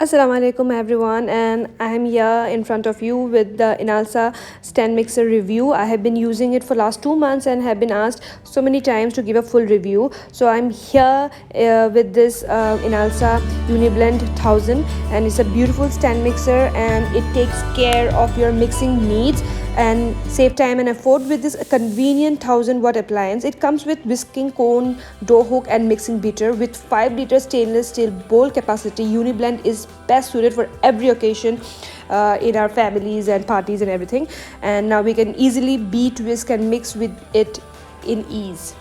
Assalamu alaikum everyone, and I am here in front of you with the INALSA stand mixer review. I have been using it for last 2 months and have been asked so many times to give a full review. So I'm here with this INALSA Uni Blend 1000, and it's a beautiful stand mixer and it takes care of your mixing needs and save time and effort with this convenient 1000-watt appliance. It comes with whisking cone, dough hook and mixing beater with 5-liter stainless steel bowl capacity. Uni Blend is best suited for every occasion in our families and parties and everything, and now we can easily beat, whisk and mix with it in ease.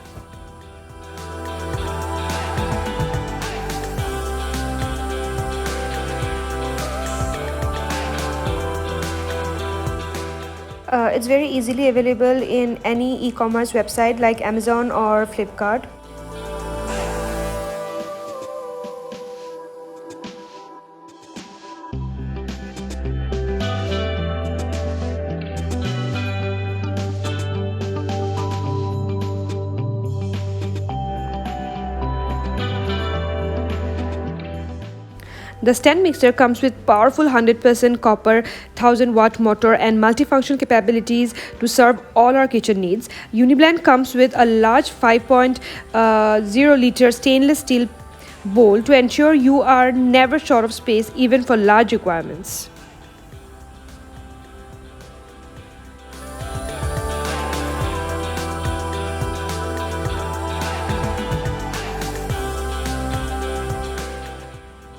It's very easily available in any e-commerce website like Amazon or Flipkart. The stand mixer comes with powerful 100% copper 1000-watt motor and multifunction capabilities to serve all our kitchen needs. Uniblend comes with a large 5.0-liter stainless steel bowl to ensure you are never short of space even for large requirements.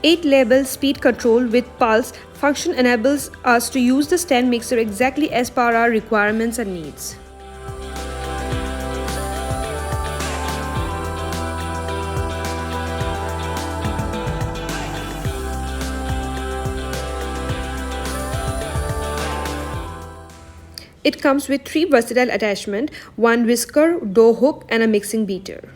Eight-level speed control with pulse function enables us to use the stand mixer exactly as per our requirements and needs. It comes with 3 versatile attachments, one whisker, dough hook and a mixing beater.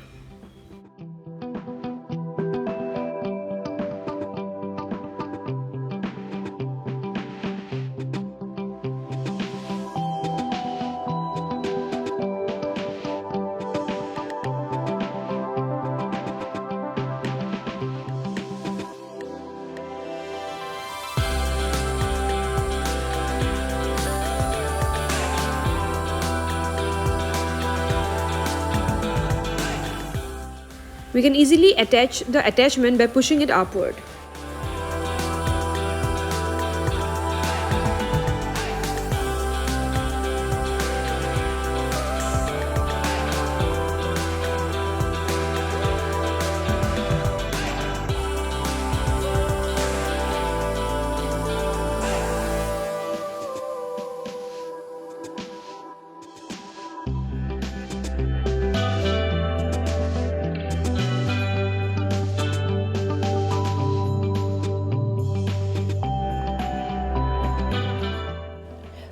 We can easily attach the attachment by pushing it upward.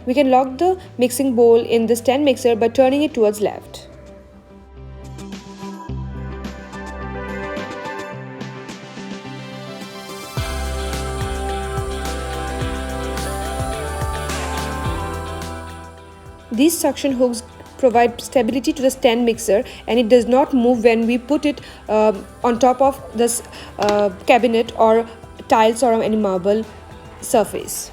We can lock the mixing bowl in the stand mixer by turning it towards left. These suction hooks provide stability to the stand mixer and it does not move when we put it on top of this cabinet or tiles or any marble surface.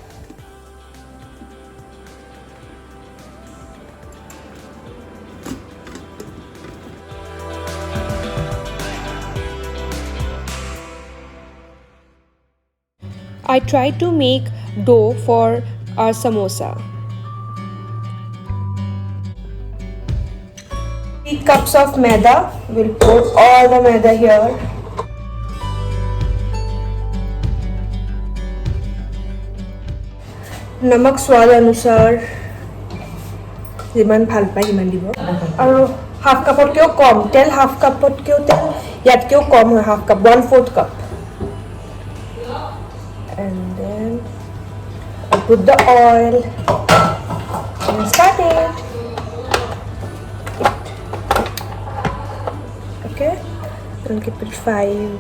I tried to make dough for our samosa. 3 cups of maida. We'll pour all the maida here. Namak swad anusar. Jiman bhal pai jiman dibo. Aru half cup or kyo kom. Tell half cup or kyo tell. Yat kyo kom hai half cup. 1/4 cup. And then I put the oil and start it. Okay, and keep it 5.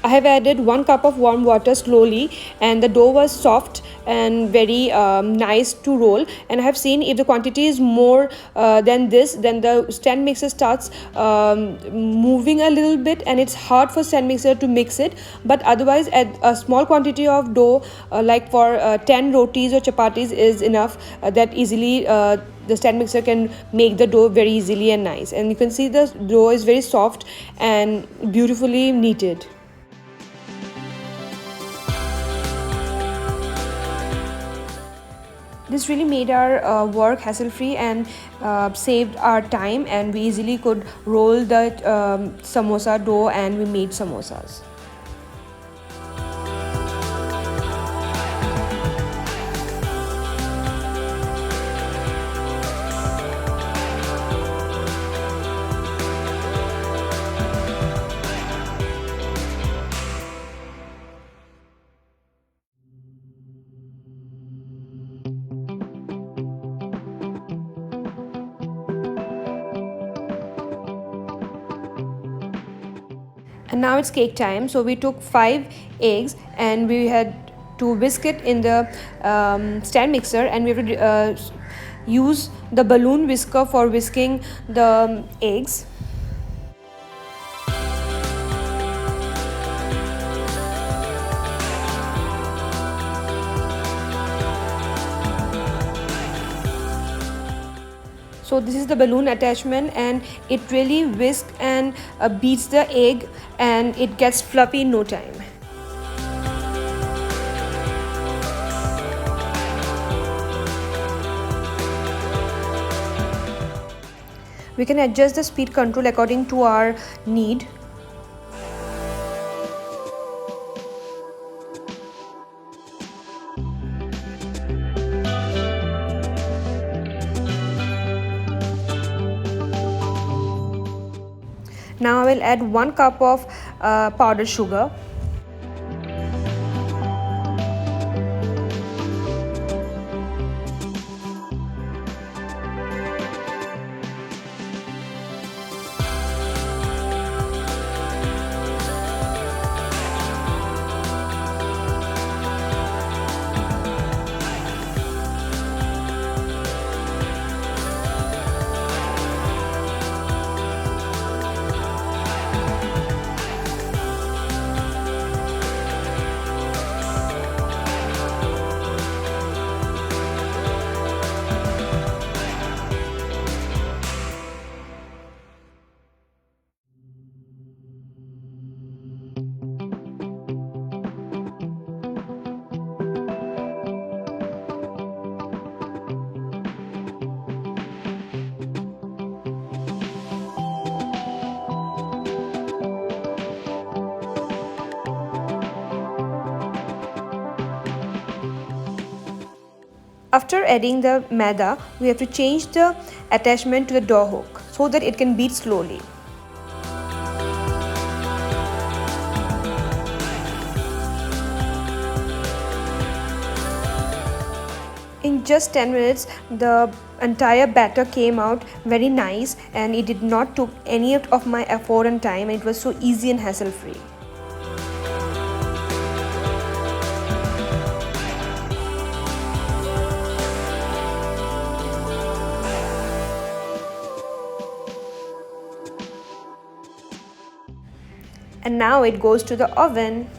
I have added 1 cup of warm water slowly and the dough was soft and very nice to roll. And I have seen if the quantity is more than this, then the stand mixer starts moving a little bit, and it's hard for stand mixer to mix it. But otherwise, at a small quantity of dough, like for 10 rotis or chapatis is enough, that easily the stand mixer can make the dough very easily and nice. And you can see the dough is very soft and beautifully kneaded. This really made our work hassle-free and saved our time, and we easily could roll the samosa dough and we made samosas. And now it's cake time. So we took 5 eggs and we had to whisk it in the stand mixer, and we have to use the balloon whisker for whisking the eggs. So this is the balloon attachment, and it really whisks and beats the egg, and it gets fluffy in no time. We can adjust the speed control according to our need. Now I will add 1 cup of powdered sugar. After adding the maida, we have to change the attachment to the dough hook so that it can beat slowly. In just 10 minutes, the entire batter came out very nice, and it did not took any of my effort and time. It was so easy and hassle-free. And now it goes to the oven.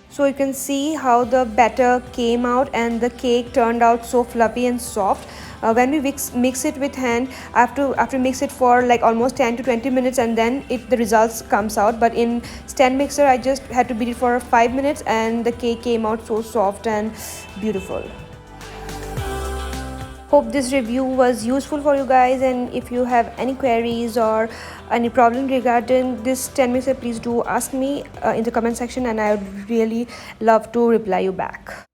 So you can see how the batter came out and the cake turned out so fluffy and soft. When we mix it with hand, I have to mix it for like almost 10 to 20 minutes, and then the results comes out. But in stand mixer, I just had to beat it for 5 minutes, and the cake came out so soft and beautiful. Hope this review was useful for you guys, and if you have any queries or any problem regarding this stand mixer, please do ask me in the comment section, and I would really love to reply you back.